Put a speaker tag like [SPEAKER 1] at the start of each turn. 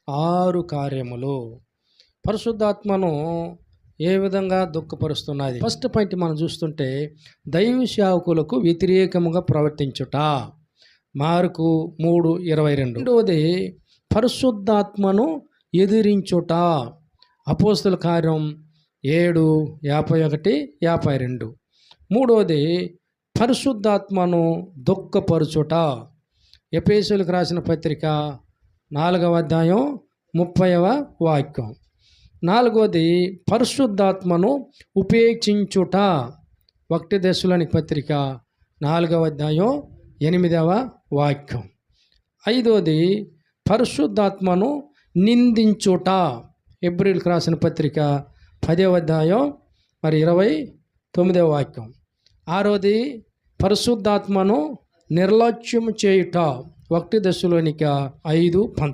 [SPEAKER 1] 6 కార్యములు పరిశుద్ధాత్మను ఏ విధంగా దుఃఖపరుస్తున్నది. ఫస్ట్ పాయింట్ మనం చూస్తుంటే దైవ సేవకులకు వ్యతిరేకముగా ప్రవర్తించుట, మార్కు 3:22. రెండవది పరిశుద్ధాత్మను ఎదిరించుట, అపోస్తలుల కార్యం 7:51-52. మూడవది పరిశుద్ధాత్మను దుఃఖపరుచుట, ఎఫెసీయులకు రాసిన పత్రిక 4:30. నాలుగవది పరిశుద్ధాత్మను ఉపేక్షించుట, 1 దశలోనిక పత్రిక 4:8. ఐదవది పరిశుద్ధాత్మను నిందించుట, హెబ్రీయులకు రాసిన పత్రిక 10:29. ఆరవది పరిశుద్ధాత్మను నిర్లక్ష్యం చేయుట, 1 దశలోనిక 5:19.